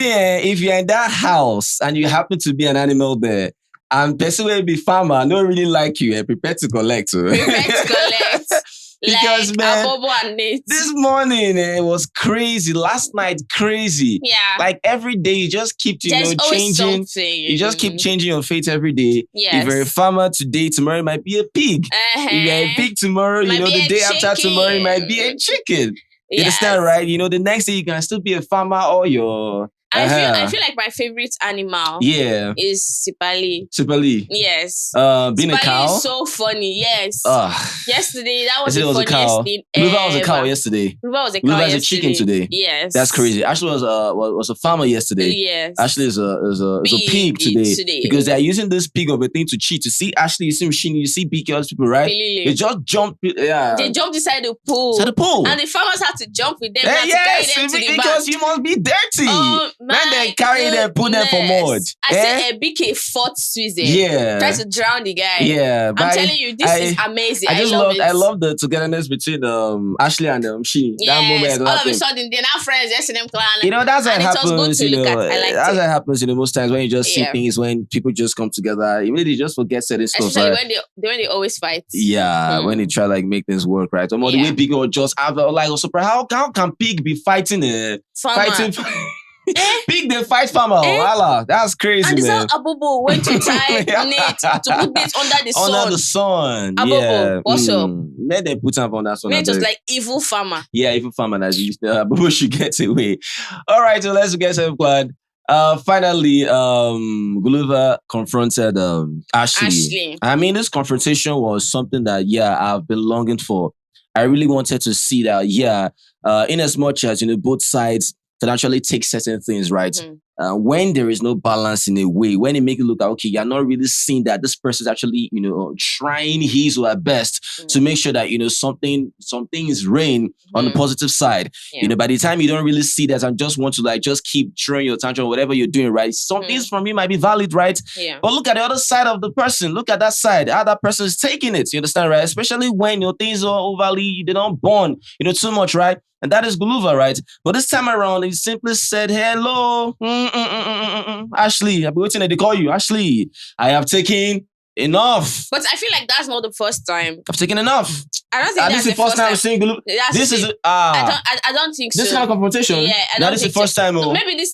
Yeah, if you're in that house and you happen to be an animal there, and person will be farmer, don't really like you, and prepare to collect. Prepare to collect. Because like man, Abobo and Nate. this morning it was crazy. Last night crazy. Yeah. Like every day you just keep There's always changing. something. You just keep changing your fate every day. Yes. If you're a farmer today, tomorrow it might be a pig. If you're a pig tomorrow, Might be the a day after tomorrow it might be a chicken. chicken. You Yes. understand, right? The next day you can still be a farmer or your. I feel like my favorite animal is Sipali. Sipali. Yes. Being Sipali a cow. is so funny. Yes. Yesterday Yesterday, that was the was a funniest cow. thing Guluva was a cow ever. yesterday. Guluva was a cow Guluva is yesterday. a chicken today. Yes. That's crazy. Ashley was a farmer yesterday. Yes. Ashley is a pig today. Because they're using this pig of a thing to cheat. To see Ashley, you see machine, you see Biggie, all these people, right? They just jump. Yeah. They jumped inside the pool. And the farmers had to jump with them. Had to carry them to the because back. you must be dirty. When they carry them, put them for mud. I said BK fought Susan. Yeah. Tried to drown the guy. Yeah. I'm telling you, this is amazing. I love the togetherness between Ashley and she. Yes. That moment. All of a sudden, they're now friends. Yes, them clan. That's what happens. It was good to look at. I liked that's it. what happens. Most times when you just see things, when people just come together, immediately just forget certain stuff. Especially right? when they always fight. Yeah, when they try make things work, right? The way Pig or just have how can Pig be fighting fighting? Pig they fight farmer. Voila, that's crazy, and man. And Abobo went to tie Nate to put Nate under the sun. Under the sun. Abobo, what's up? Then they put him on that sun. Nate was like evil farmer. Yeah, evil farmer. Abobo should get away. All right, so let's get to the finally, Guluva confronted Ashley. I mean, this confrontation was something that I've been longing for. I really wanted to see that. In as much as both sides can actually take certain things right. When there is no balance in a way, when it make it look like, okay, you're not really seeing that this person is actually, trying his or her best to make sure that, something is reign on the positive side. By the time you don't really see that and just want to just keep throwing your attention on whatever you're doing, right? Some things from you might be valid, right? Yeah. But look at the other side of the person. Look at that side, how that person is taking it. You understand, right? Especially when your things are overly, they don't burn, too much, right? And that is Guluva, right? But this time around, he simply said, hello, Ashley. I've been waiting to call you. Ashley, I have taken enough. But I feel like that's not the first time. I've taken enough. I don't think that's the first time I'm seeing Guluva. This is I don't think so. This kind of confrontation? Yeah, I don't think this is the first time.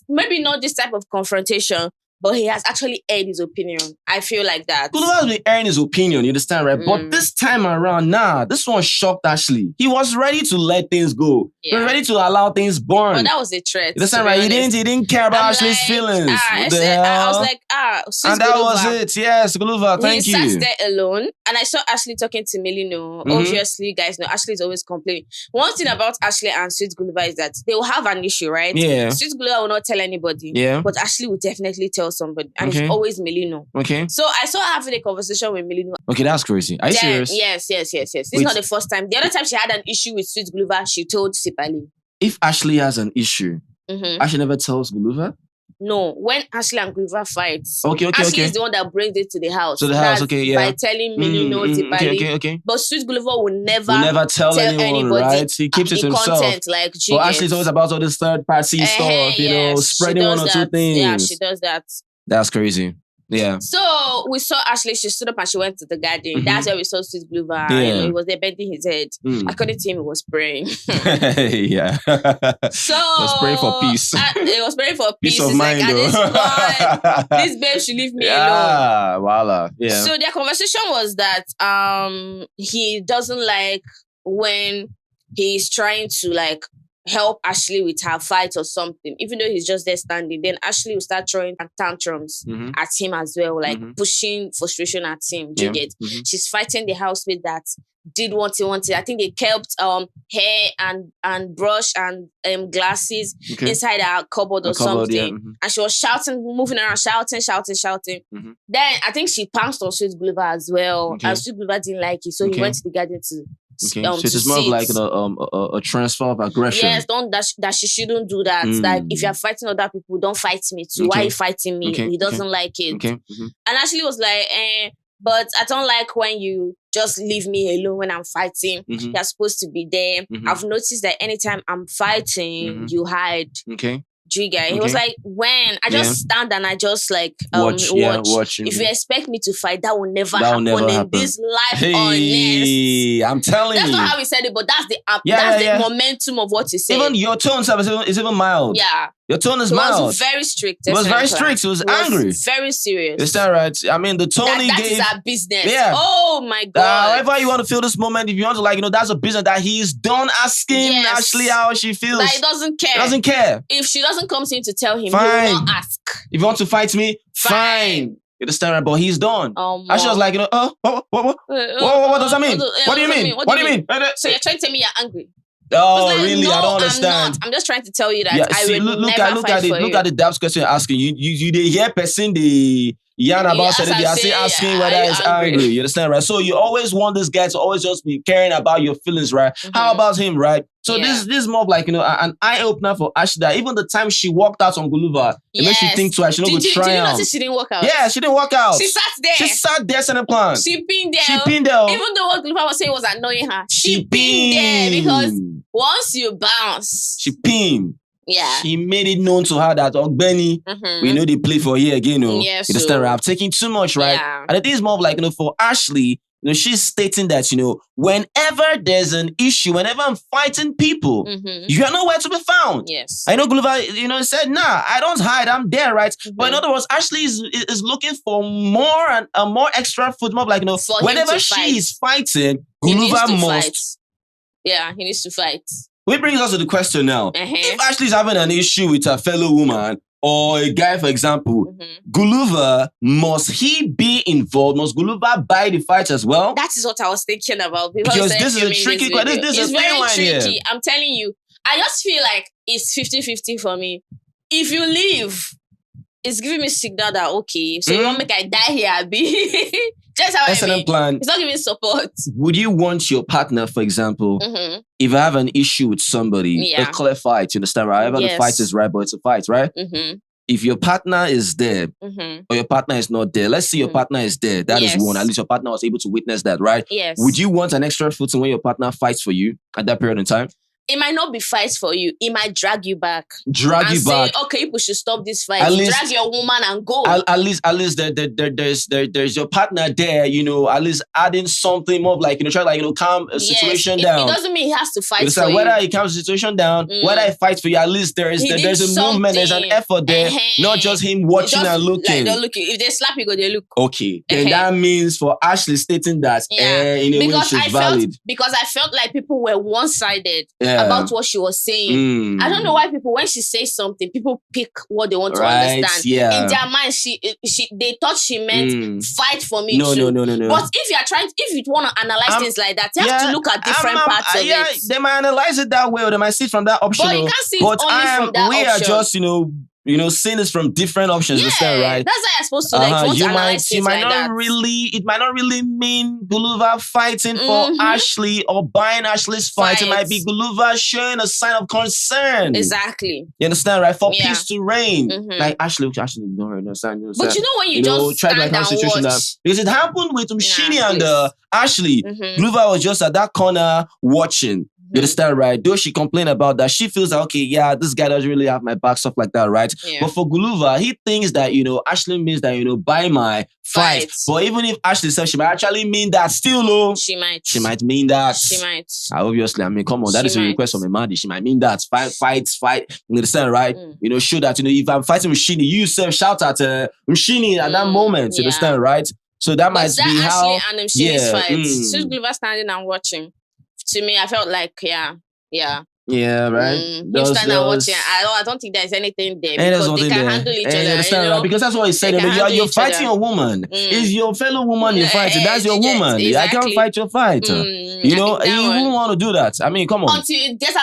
Maybe not this type of confrontation. But he has actually aired his opinion. I feel like that. Guluva has been airing his opinion, you understand, right? But this time around, this one shocked Ashley. He was ready to let things go. He was ready to allow things burn. But that was a threat. You understand, right? He didn't care about Ashley's feelings. I was like, and that was it. Yes, Guluva, thank you. He sat there alone, and I saw Ashley talking to Melino. Obviously, guys know Ashley is always complaining. One thing about Ashley and Sweet Guluva is that they will have an issue, right? Yeah. Sweet Guluva will not tell anybody. Yeah. But Ashley will definitely tell somebody. And it's always Melino. Okay. So I saw her having a conversation with Melino. Okay, that's crazy. Are you serious? Yes. This is not the first time. The other time she had an issue with Sweet Guluva, she told Sipali. If Ashley has an issue, Ashley never tells Guluva? No, when Ashley and Guluva fight, okay. Ashley is the one that brings it to the house. To the house, okay, yeah. By telling Melino, Sipali. Okay. But Sweet Guluva will never tell anyone, anybody, right? He keeps it to himself. Content, like but Ashley's always about all this third party stuff, spreading one or two things. Yeah, she does that. That's crazy. Yeah. So we saw Ashley, she stood up and she went to the garden. That's where we saw Sweet Guluva. Yeah. He was there bending his head. According to him, he was praying. Yeah. So he was praying for peace. He was praying for peace. Peace of mind, though. This babe should leave me alone. Yeah, voila. Yeah. So their conversation was that he doesn't like when he's trying to help Ashley with her fight or something, even though he's just there standing. Then Ashley will start throwing tantrums at him as well, pushing frustration at him. Do you get? She's fighting the housemate that did what he wanted. I think they kept hair and brush and glasses inside her cupboard or something. Yeah. And she was shouting, moving around, shouting. Then I think she pounced on Sweet Guluva as well. And Sweet Guluva didn't like it, so he went to the garden to so it's more of like a transfer of aggression. Yes, that she shouldn't do that. Like if you're fighting other people, don't fight me too. Why are you fighting me? He doesn't like it. And Ashley was like, but I don't like when you just leave me alone when I'm fighting. You're supposed to be there. I've noticed that anytime I'm fighting, you hide. Jigga. He was like, when I just stand and I just like watch. If you expect me to fight, that will never happen in this life on earth. I'm telling you. That's not how he said it, but that's the momentum of what he said. Even your tone is even mild. Yeah. Your tone is mild. It was very strict. It was very strict. It was angry. Very serious. Is that right? I mean, the tone he gave. That is our business. Yeah. Oh my God. However you want to feel this moment, if you want to that's a business that he's done asking Ashley how she feels. That he doesn't care. He doesn't care. If she doesn't come to him to tell him, fine. he will not ask. If you want to fight me, fine. You understand, right? But he's done. Ashley was like, what does that mean? What do you mean? What do you mean? So you're trying to tell me you're angry? Oh, like, really? No, I don't understand. I'm just trying to tell you that I will never fight for you. Look at the Dabs question asking. You they hear person the yarn about said they are still asking whether it's angry. You understand, right? So you always want this guy to always just be caring about your feelings, right? How about him, right? So this is more of like, an eye opener for Ashley. That even the time she walked out on Guluva, it makes you think twice. She don't go try out. Did you notice she didn't walk out? Yeah, she didn't walk out. She sat there. She sat there, sending plans. She pinned there. Even though what Guluva was saying was annoying her, she pinned there because once you bounce, she pinned. Yeah. She made it known to her that Benny, we know they play for here again, you understand, right? I'm taking too much, right? Yeah. And it is more of like, for Ashley, she's stating that, whenever there's an issue, whenever I'm fighting people, you're nowhere to be found. Yes. I know Guluva, said, nah, I don't hide, I'm there, right? But in other words, Ashley is looking for more and a more extra foot, more of like, whenever she is fighting, Guluva must. Yeah, he needs to fight. Which brings us to the question now. If Ashley's having an issue with a fellow woman or a guy, for example, Guluva, must he be involved? Must Guluva buy the fight as well? That is what I was thinking about. Because this is a tricky question. This is very tricky. Here. I'm telling you. I just feel like it's 50-50 for me. If you leave, it's giving me signal that, okay, so you want me to die here, Abi? Just how I mean. Plan. It's not giving support. Would you want your partner, for example, if I have an issue with somebody, a clear fight, you understand, right? However, the fight is right, but it's a fight, right? If your partner is there or your partner is not there, let's say your partner is there, that is one. At least your partner was able to witness that, right? Yes. Would you want an extra footing when your partner fights for you at that period in time? It might not be fights for you. It might drag you back. Say, okay, people should stop this fight. Drag your woman and go. At least there's your partner there, at least adding something more of like, try to calm a situation down. It doesn't mean he has to fight for you. Whether he calms the situation down, whether he fights for you, at least there's a movement, there's an effort there, not just him watching and looking. Don't look. If they slap you, go, they look. Okay. Then that means for Ashley stating that in a way she's valid. Because I felt like people were one-sided. About what she was saying. I don't know why people, when she says something, people pick what they want to understand. Yeah. In their mind, they thought she meant fight for me too. No. But if you want to analyze things like that, you have to look at different parts of it. They might analyze it that way, or they might see it from that option. But you can't see it only from that option. We are just, seeing this from different options. Yeah, right? That's how you're supposed to you might not really. It might not really mean Guluva fighting for Ashley or buying Ashley's fight. It might be Guluva showing a sign of concern. Exactly. You understand, right? For peace to reign. Like Ashley, don't understand. But when you just try to like situation because it happened with Umshini and Ashley. Guluva was just at that corner watching. You understand, right? Though she complained about that, she feels like, okay, this guy doesn't really have my back, stuff like that, right? Yeah. But for Guluva, he thinks that, Ashley means that, buy my fight. But even if Ashley says she might actually mean that still, she might mean that. She might. Obviously, come on, that is a request from Mandy. She might mean that. Fight. You understand, right? Show that, if I'm fighting with Shini, you self shout at Shini at that moment. You understand, right? So that might be how. Ashley and Shini's fight. She's Guluva standing and watching. To me, I felt like, yeah, right. Him standing and watching. I don't think there's anything there because they can handle each other. Right? Because that's what he said. You're fighting a woman. It's your fellow woman you're fighting. That's your woman. Exactly. I can't fight your fight. You won't want to do that. I mean, come on. Until it gets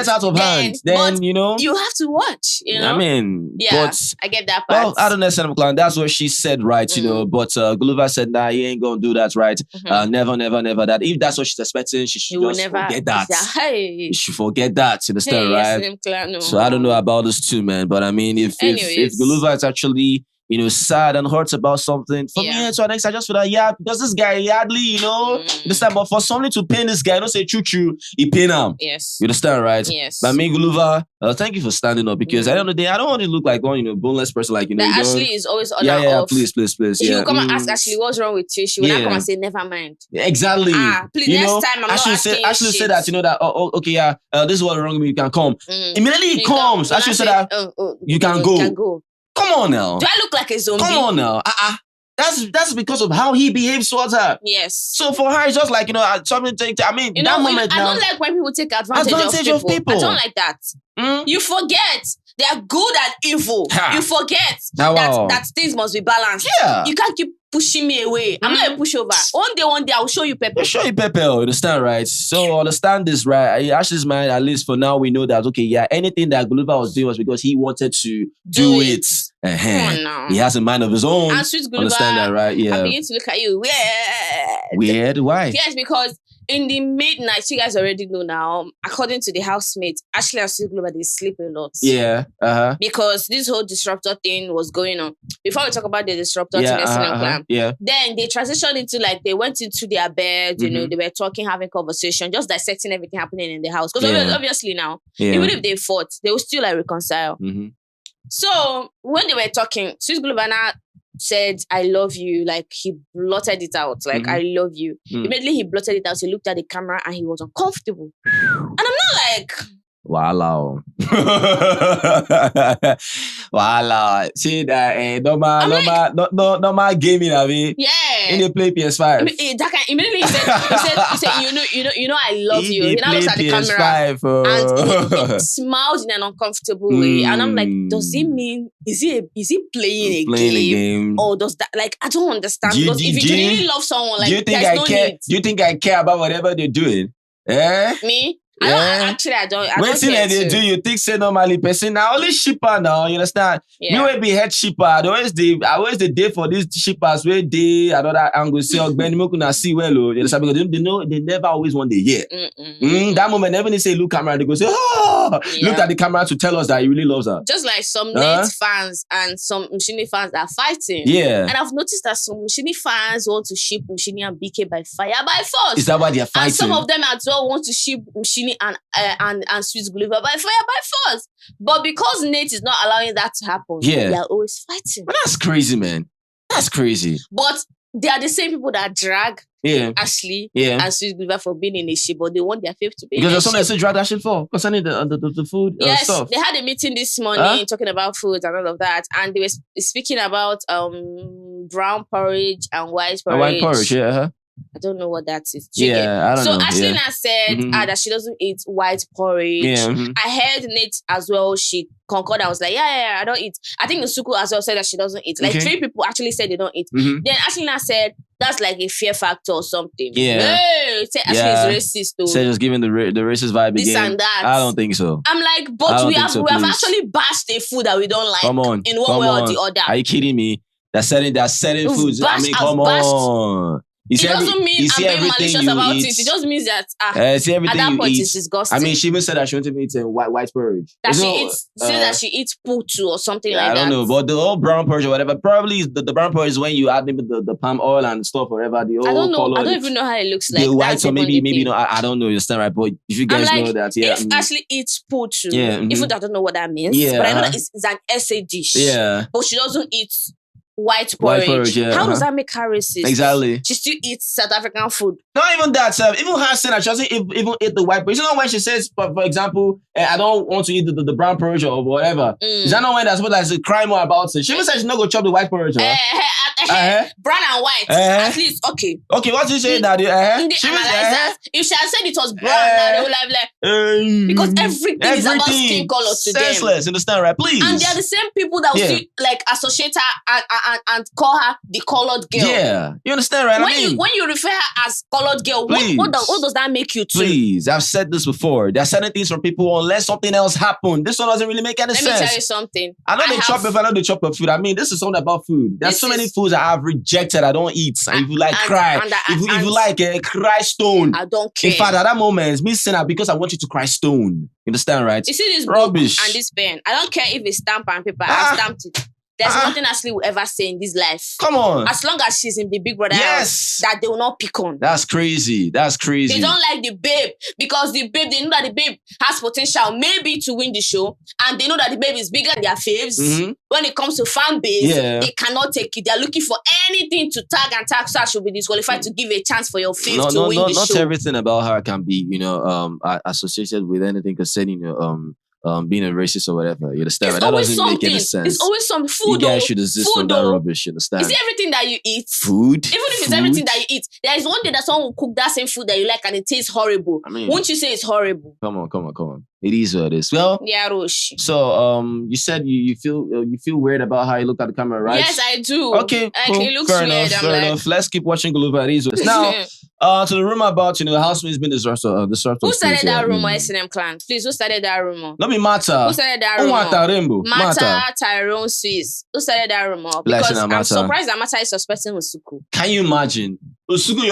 out of hand. Then you have to watch. I mean, but I get that part. Well, I don't know, that's what she said, right? But Guluva said, nah, he ain't gonna do that, right? Never. That if that's what she's expecting, she should just forget that. She should forget that, you understand, right? No. So I don't know about this too, man. But I mean, if Guluva is actually sad and hurt about something. For me, to an extent, I just feel like, because this guy, hardly, understand, but for somebody to pain this guy, don't say choo-choo, he pain him. Yes. You understand, right? Yes. But me, Guluva, thank you for standing up, because at the end of the day, I don't want to look like one, boneless person, like, that Ashley is always on off. Please. If you come and ask Ashley what's wrong with you, she will not come and say, never mind. Exactly. Please, next time I'm not asking Ashley said that, okay, this is what's wrong with me, you can come. Immediately he comes. Ashley said that, you can go. Come on now. Do I look like a zombie? Come on now. That's because of how he behaves towards her. Yes. So for her, it's just like, something to take. I mean, that moment I don't like when people take advantage of people. I don't like that. You forget they are good at evil. You forget that things must be balanced. Yeah. You can't keep pushing me away. I'm not a pushover. One day, I'll show you Pepe. I'll show you Pepe, understand, right? So understand this, right? Ashley's mind, at least for now, we know that, okay, anything that Guluva was doing was because he wanted to do it. Come on now. He has a mind of his own. And sweet Guluva, understand that, right? Yeah. I begin to look at you. Weird? Why? Yes, because in the midnight, you guys already know now, according to the Housemate, Ashley and Sweet Guluva, they sleep a lot. Yeah. Because this whole disruptor thing was going on. Before we talk about the disruptor thing, then they transitioned into they went into their bed, they were talking, having conversation, just dissecting everything happening in the house. Because obviously now, even if they fought, they will still reconcile. So when they were talking, Sweet Guluva said, I love you. He blotted it out. I love you. Immediately he blotted it out. He looked at the camera and he was uncomfortable. And I'm not like... Wow. Wow. See that normal gaming, yeah. In the play PS5. Immediately he said, I love you. He now looks at the camera and he smiled in an uncomfortable way. And I'm like, does it mean is he playing a game? Or does that I don't understand. Because if you really love someone, do you think I care about whatever they're doing? Me? I don't. Wait till they do. You think say normally person now only shipper now. You understand? Me will be head shipper. I always the day for these shippers where they another angle say Ben Mokuna see well. You understand? Because they know they never always want the year. That moment, never they say look camera, they go say look at the camera to tell us that he really loves her. Just like some Nate fans and some Mshini fans are fighting. Yeah. And I've noticed that some Mshini fans want to ship Mshini and BK by fire by force. Is that why they're fighting? And some of them as well want to ship Mshini and Sweet Guluva by fire by force. But because Nate is not allowing that to happen, they are always fighting. But that's crazy, man. That's crazy. But they are the same people that drag Ashley and Sweet Guluva for being in a ship, but they want their faith to be because there's something they still drag that shit for concerning the food stuff. They had a meeting this morning talking about food and all of that, and they were speaking about brown porridge and white porridge. White porridge, I don't know what that is. I don't know. So Ashley now said that she doesn't eat white porridge. I heard Nate as well. She concorded. I was like, I don't eat. I think Nsuku as well said that she doesn't eat. 3 people actually said they don't eat. Then Ashley now said that's like a fear factor or something. Hey, say Ashley is racist though. So just giving the racist vibe this again. and that. I don't think so. I'm like, but we have actually bashed a food that we don't like. Come on, in one way or the other. Are you kidding me? They're selling foods. I mean, come on. It doesn't mean I'm being malicious about it. It just means that at that point it's disgusting. I mean, she even said that she wanted me to eat white porridge. That that she eats putu or something like that. I don't know, but the whole brown porridge or whatever, probably the brown porridge is when you add maybe the palm oil and stuff or whatever. The I don't know. I don't even know how it looks like. The white, or maybe I don't know. You understand, right? But if you guys know that, if Ashley eats putu, even though I don't know what that means, but I know that it's an SA dish. Yeah, but she doesn't eat white porridge. How does that make her racist? Exactly. She still eats South African food. Not even that, even her saying that she doesn't even eat the white porridge. You know when she says, for example, I don't want to eat the brown porridge or whatever. Is that not when that's what that's a crime more about it? She even said she's not going to chop the white porridge. Brown and white. At least, okay. Okay, what did you say that? She was that. If she had said it was brown, now they would have because everything is about skin color to them. Senseless, understand, right? Please. And they are the same people that will still associate her and call her the colored girl. Yeah, you understand, right? When you refer her as colored girl, what does that make you to? Please, I've said this before. There are certain things from people unless something else happened. This one doesn't really make any sense. Let me tell you something. I know they chop of food. I mean, this is something about food. There's so many foods that I've rejected. I don't eat. And if you like, cry. If you like, cry stone. I don't care. In fact, at that moment, it's me saying that because I want you to cry stone. You understand, right? You see this rubbish book and this pen. I don't care if it's stamp and paper. I stamped it. There's nothing Ashley will ever say in this life. Come on. As long as she's in the Big Brother house, that they will not pick on. That's crazy. That's crazy. They don't like the babe because the babe, they know that the babe has potential maybe to win the show, and they know that the babe is bigger than their faves. When it comes to fan base, they cannot take it. They're looking for anything to tag so I should be disqualified to give a chance for your fave to win the show. Not everything about her can be, associated with anything concerning being a racist or whatever. You understand? That doesn't make any sense. It's always some food. You guys should desist from that rubbish. You understand? Is it everything that you eat? Food? Even if it's everything that you eat, there is one day that someone will cook that same food that you like and it tastes horrible. Won't you say it's horrible? Come on. It is what it is. Well, yeah, Roshi. So, you said you feel weird about how you look at the camera, right? Yes, I do. Okay, cool. It looks fair weird. Fair enough. Let's keep watching Guluva. It is what it is. Now, to the rumor about Housemates being disrupted. Who started that rumor, S&M clan? Please, who started that rumor? Not me, Mata. Who started that rumor? Mata, Tyrone, Swiss. Who started that rumor? Because I'm surprised that Mata is suspecting Nsuku. Can you imagine? Nsuku,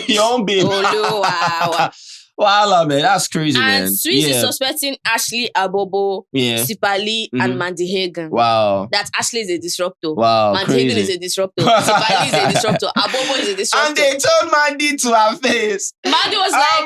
your own babe. Oh, wow. Wow, man, that's crazy, man. And Swiss is suspecting Ashley Abobo, Sipali, and Mandy Hagan. Wow. That Ashley is a disruptor. Wow, Mandy Hagan is a disruptor. Sipali is a disruptor. Abobo is a disruptor. And they told Mandy to her face. Mandy was like,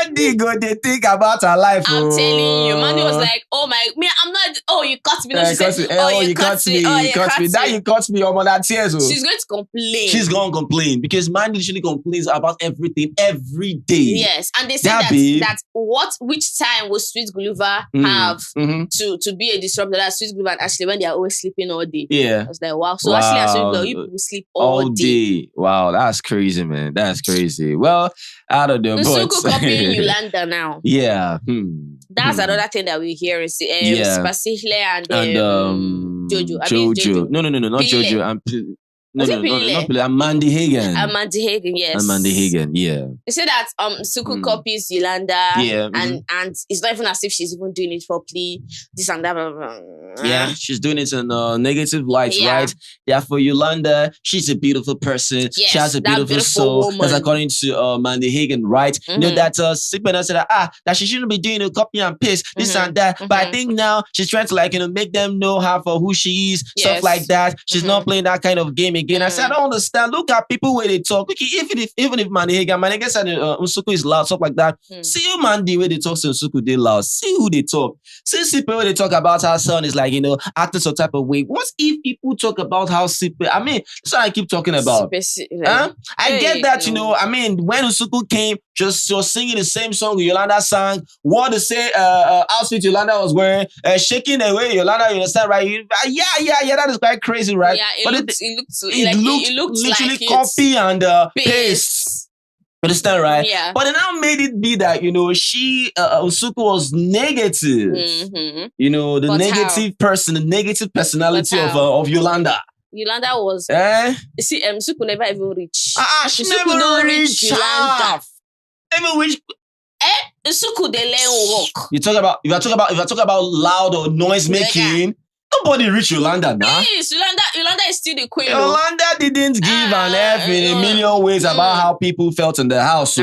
Mandy go, they think about her life. I'm telling you. Mandy was like, oh my, me, I'm not, you cut me. No, she said, you cut me. Now you cut me, that tears. She's going to complain. She's going to complain because Mandy literally complains about everything every day. Yes, and they said which time will Sweet Guluva have to be a disruptor? That's Sweet Guluva and Ashley when they are always sleeping all day. Yeah. I was like, wow. So Ashley and Sweet Guluva, you people sleep all day. Wow, that's crazy, man. That's crazy. Well, I don't know. Nsuku copying Yolanda now. Yeah. That's another thing that we hear is Siphesihle and Jojo. Jojo. No, not Jojo. I'm Mandy Hagan. Mandy Hagan, yes. Mandy Hagan, yeah. They say that Nsuku copies Yolanda, and it's not even as if she's even doing it properly. This and that. Blah, blah, blah. Yeah, she's doing it in negative light, right? Therefore, Yolanda, she's a beautiful person. Yes, she has a beautiful soul. That's according to Mandy Hagan, right? You know that Sigmund said that she shouldn't be doing a copy and paste, this and that. But I think now she's trying to make them know her for who she is, stuff like that. She's not playing that kind of game again. I said, I don't understand. Look at people where they talk. Okay, even if Mandy Hagan said Nsuku is loud, stuff like that. See you Mandy where they talk to Nsuku, they loud. See who they talk. See people where they talk about her son is acting some type of way. What if people talk about how Sipe? I mean, that's what I keep talking about. I get that, when Nsuku came, just singing the same song Yolanda sang, what the same outfit Yolanda was wearing, shaking the way Yolanda, you understand, right? Yeah, that is quite crazy, right? Yeah, it looked literally like copy and paste. Understand, right? Yeah. But they now made it be that, she, Nsuku was negative. The negative person, the negative personality of Yolanda. Yolanda was... See, Nsuku never even reached. She never reached Yolanda. Even which... Nsuku, they learn walk. If I talk about loud or noise making... Nobody reached Yolanda now. Please, Yolanda is still the queen. Yolanda didn't give an F in a million ways about how people felt in the house. So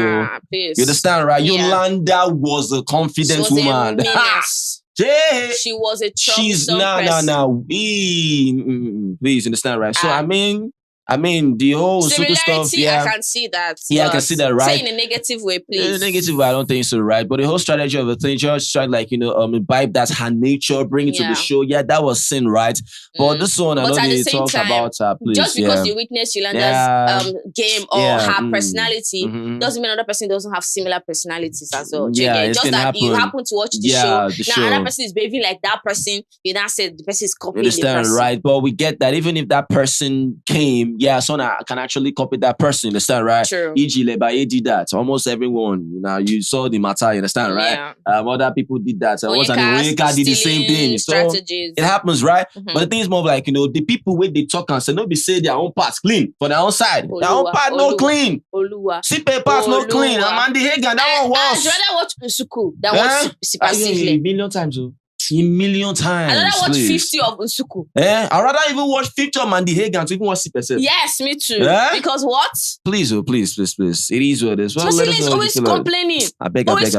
you understand, right? Yeah. Yolanda was a confident woman. She was a troublesome person. Please understand, right? So I mean, the whole Nsuku stuff, I can see that. Yeah, I can see that, right? Say in a negative way, please. In a negative way, I don't think so, right? But the whole strategy of the thing, just trying imbibe that her nature, bring it to the show. Yeah, that was sin, right? But this one, I know they talk about her, please. Just because you witness Yolanda's game or her personality, doesn't mean another person doesn't have similar personalities as well. Just that you happen to watch the show. Now, another person is behaving like that person, you now say the person is copying the person. Right? But we get that even if that person came, someone can actually copy that person, understand, right? True. E.g. Lebaye did that. Almost everyone. You saw the matter, you understand, right? Yeah. Other people did that. Onyeka did the same thing. So it happens, right? But the thing is more like, the people where they talk and say, no, be say their own parts clean for their own side. Their own part no clean. Sipe parts no clean. Mandy Hagan, that one was. I'd rather watch Nsuku than watch Siphesihle. A million times, A million times. I'd rather watch please. 50 of Nsuku. I'd rather even watch 50 of Mandy Hagan to even watch 6%. Yes, me too. Because what? Please, please. It is what it is. Well, is always complaining. Always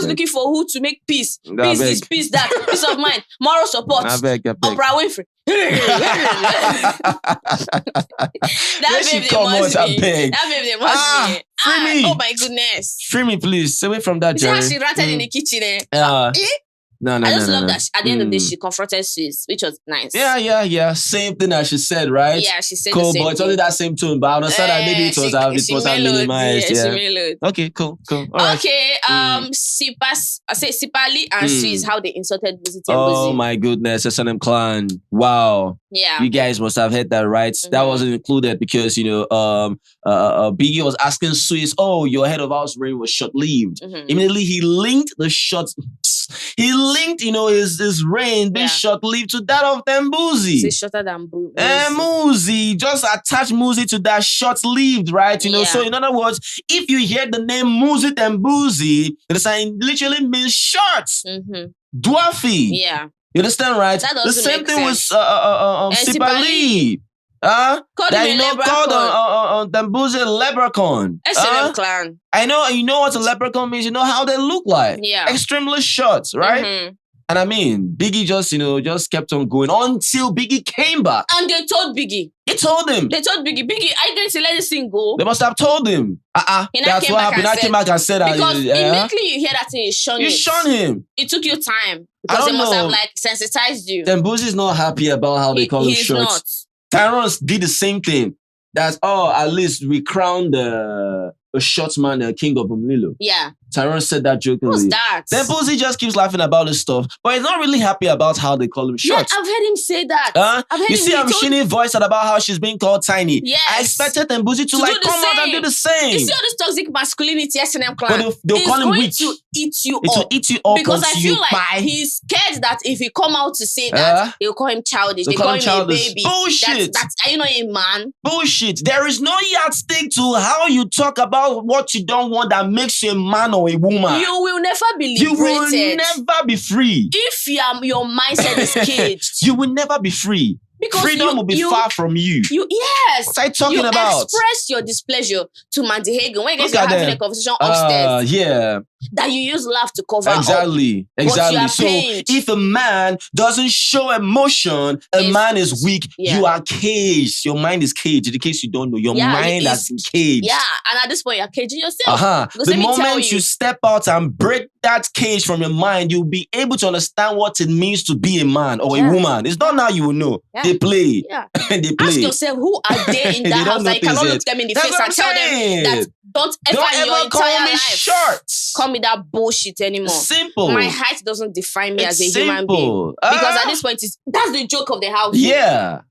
looking for who to make peace. Peace this, peace that. Peace of mind. Moral support. Oprah Winfrey. That baby must be. Free me. Oh my goodness. Free me, please. Stay away from that, Jerry. She ranted in the kitchen. No. I just love that at the end of the day, she confronted Sis, which was nice. Yeah. Same thing as she said, right? Yeah, she said cool, the same but it's only that same tune, but I understand that maybe it was minimized. Yeah, she mellowed. Okay, cool. All right. Okay, Sipali and Sis, how they insulted Buzzy. Oh my goodness, S&M Clan. Wow. Yeah. You guys must have heard that, right? Mm-hmm. That wasn't included because, Biggie was asking Swiss, your head of house reign was short-lived. Mm-hmm. Immediately, he linked the shots. He linked, his reign being short-lived to that of Tembuzi. It's shorter than Boozy. Muzi, just attach Muzi to that short-lived, right? So in other words, if you hear the name Muzi Tembuzi, it literally means short, dwarfy. Yeah. You understand, right? The same thing with Sipali. Called on Tembuzi leprechaun. S&M Clan. I know, you know what a leprechaun means. You know how they look like. Yeah. Extremely short, right? Mm-hmm. And I mean, Biggie just kept on going until Biggie came back. And they told Biggie. They told him. Biggie, are you going to let this thing go? They must have told him. That's what happened. I came back and said that. Because immediately you hear that thing, you shun him. It took you time. Because they must have sensitized you. Tembuzi is not happy about how they call him short. Tyrone did the same thing. That's at least we crowned a short man, the king of Umlilo. Yeah. Tyrone said that jokingly. Who's that? Tembuzi just keeps laughing about this stuff, but he's not really happy about how they call him short. Yeah, I've heard him say that. Shini voiced about how she's being called tiny. Yes. I expected Tembuzi to come out and do the same. You see all this toxic masculinity, S&M Clan. But they'll call him weak. To eat you up. It will eat you up. Because I feel like he's scared that if he come out to say that, they'll call him childish. They call him a baby. Bullshit. Are you not a man? Bullshit. There is no yardstick to how you talk about what you don't want that makes you a man or a woman. You will never be liberated. You will never be free. If your mindset is caged. You will never be free. Because freedom will be far from you. Yes. What are you talking about? You express your displeasure to Mandy Hagan when you guys are having a conversation upstairs. Yeah. That you use laugh to cover Exactly. So if a man doesn't show emotion, a man is weak. Yeah. You are caged. Your mind is caged. In case you don't know, your mind has been caged. Yeah. And at this point, you're caging yourself. The moment you step out and break that cage from your mind, you'll be able to understand what it means to be a man or a woman. It's not now you will know. Yeah. They play. Yeah. They play. Ask yourself, who are they in that house that you cannot look them in the face and tell them that don't ever in your entire life shorts. call me that bullshit anymore. Simple. My height doesn't define me as a human being. Because at this point, that's the joke of the house. Yeah.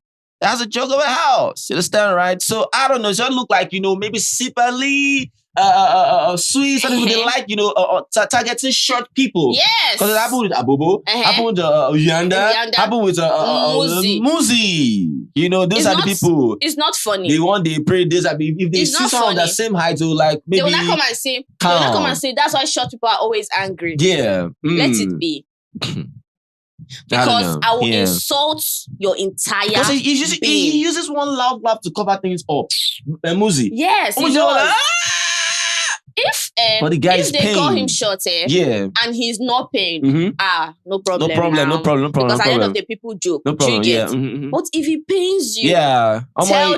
That's a joke of a house. You understand, right? So I don't know. So it look like, maybe Sipali, Swiss, and they like, targeting short people. Yes. Because it happened with Abobo, happened with Yanda, happened with Muzi. Those are the people. It's not funny. They pray this. If they see someone that same height, they will maybe. They will not come and say, that's why short people are always angry. Yeah. Let it be. Because I will insult your entire he uses one loud laugh to cover things up. Muzi. Yes, he does. If they call him short, and he's not paying, no problem. Because at the end of the people joke. No problem. But if he pains you, tell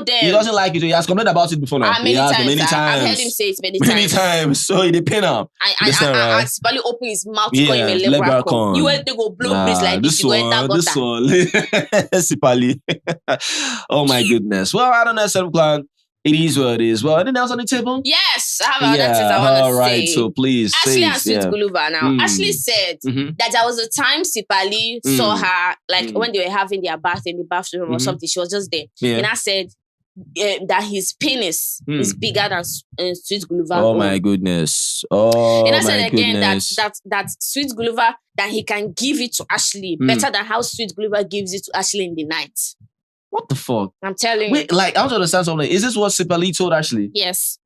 them. He doesn't like it. He has complained about it before now. Many times. I've heard him say it many times. So he pain him. And Sipali open his mouth to call him a leprechaun. You went to go blow breeze like this. You go enter gutter. This one. Sipali. Oh my goodness. Well, I don't know, Clan. It is what it is. Well, anything else on the table? Yes, I have other things I want to say. All right, so please. Ashley and Sweet Guluva now. Ashley said that there was a time Sipali saw her, when they were having their bath in the bathroom or something, she was just there. And I said that his penis is bigger than Sweet Guluva. Oh my goodness. Oh, and I said again that Sweet Guluva, that he can give it to Ashley better than how Sweet Guluva gives it to Ashley in the night. What the fuck? I'm telling you. Wait, I want to understand something. Is this what Sipali told Ashley? Yes.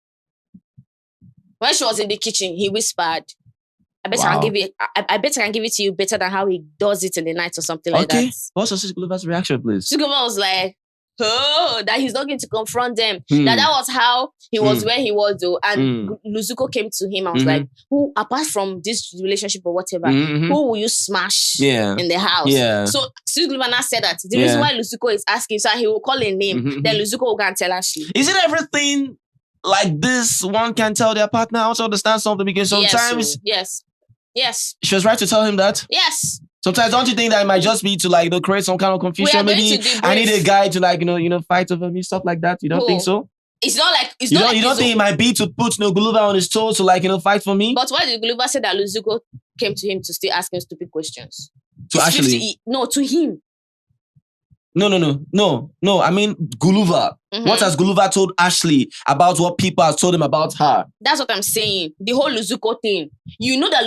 When she was in the kitchen, he whispered, I bet I can give it. I bet I can give it to you better than how he does it in the night or something like that. What's Guluva's reaction, please? Guluva was like, oh, that he's not going to confront them. That was how he was where he was though. And Nsuku came to him and was like, who, apart from this relationship or whatever, who will you smash in the house? So Guluva now said that the reason why Nsuku is asking, so he will call a name, then Nsuku will go and tell Ashley. Is it everything like this one can tell their partner? I also understand something because sometimes yes. She was right to tell him that? Yes. Sometimes don't you think that it might just be to like create some kind of confusion? Maybe I need a guy to like fight over me, stuff like that. You don't think so? It's not like you don't think it might be to put Guluva on his toes to like fight for me? But why did Guluva say that Nsuku came to him to still ask him stupid questions? To Ashley? No, to him. No. I mean Guluva. What has Guluva told Ashley about what people have told him about her? That's what I'm saying. The whole Nsuku thing. You know that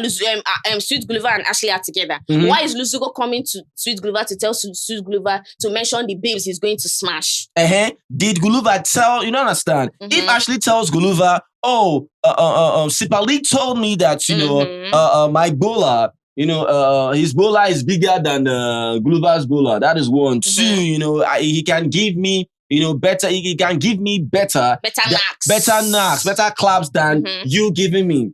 Sweet Guluva and Ashley are together. Why is Nsuku coming to Sweet Guluva to tell Sweet Guluva to mention the babes he's going to smash? Did Guluva tell? You don't understand. If Ashley tells Guluva, Siphesihle told me that my bowler, his bowler is bigger than Guluva's bowler. That is one. Two, he can give me, better. He can give me better knocks, better claps than you giving me.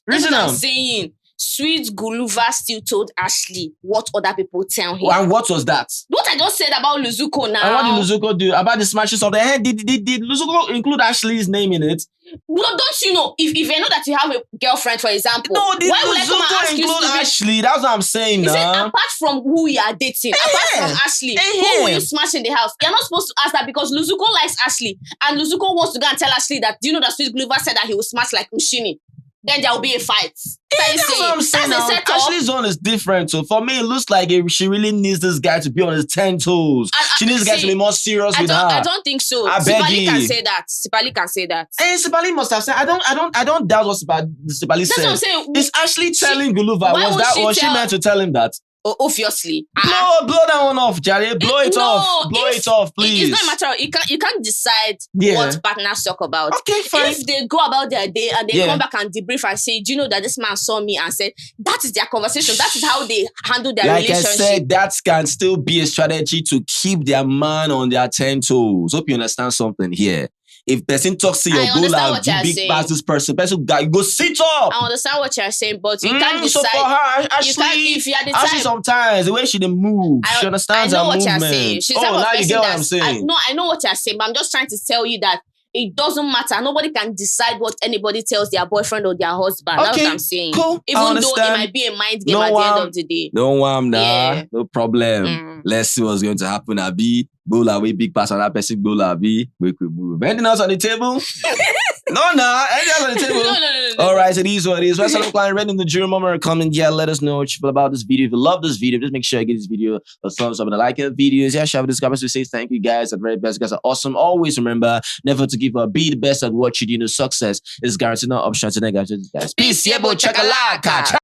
Reason I'm saying, Sweet Guluva still told Ashley what other people tell him. And what was that? What I just said about Nsuku now. And what did Nsuku do about the smashes of the head? Did Nsuku include Ashley's name in it? Well, don't you know? If you know that you have a girlfriend, for example, why would I come and ask include you Ashley? That's what I'm saying. He said, apart from who you are dating, apart from Ashley, who will you smash in the house? You're not supposed to ask that because Nsuku likes Ashley, and Nsuku wants to go and tell Ashley that, do you know that Sweet Guluva said that he will smash like Mshini? Then there will be a fight. That's what I'm saying. Now. Ashley's one is different. So for me, it looks like she really needs this guy to be on his 10 toes. She needs this guy to be more serious with her. I don't think so. Siphesihle can say that. Siphesihle can say that. And Siphesihle must have said. I don't doubt what Siphesihle said. That's what I'm saying. Is Ashley telling Guluva? Was she meant to tell him that? Obviously. Blow that one off, Jare. Blow it off, please. It's not matter. You can't decide what partners talk about. Okay, fine. If they go about their day and they come back and debrief and say, do you know that this man saw me and said, that is their conversation. That is how they handle their relationship. Like I said, that can still be a strategy to keep their man on their 10 toes. Hope you understand something here. If person talks to your goal and you big past this person go sit up. I understand what you're saying, but you can't decide. So for her, Ashley, if you are the type, sometimes the way she moves, she understands her movement. I know what you're saying. She's now you get what I'm saying. I know what you're saying, but I'm just trying to tell you that it doesn't matter. Nobody can decide what anybody tells their boyfriend or their husband. That's what I'm saying. Cool. Even though it might be a mind game at the end of the day. No problem. Let's see what's going to happen. Abi, Bola, we big pass on that person. Bola, Abi, we could move. Anything else on the table? Anything else on the table? No. All right, so it is what it is. What's up, client? Read in the jury moment, comment. Yeah, let us know what you feel about this video. If you love this video, just make sure you give this video a thumbs up and a like your videos. Yeah, share with this comments to say thank you guys. The very best. You guys are awesome. Always remember never to give up. Be the best at what you do. Success is guaranteed. No option to negative. Peace. Yeah, boy. Check a lot.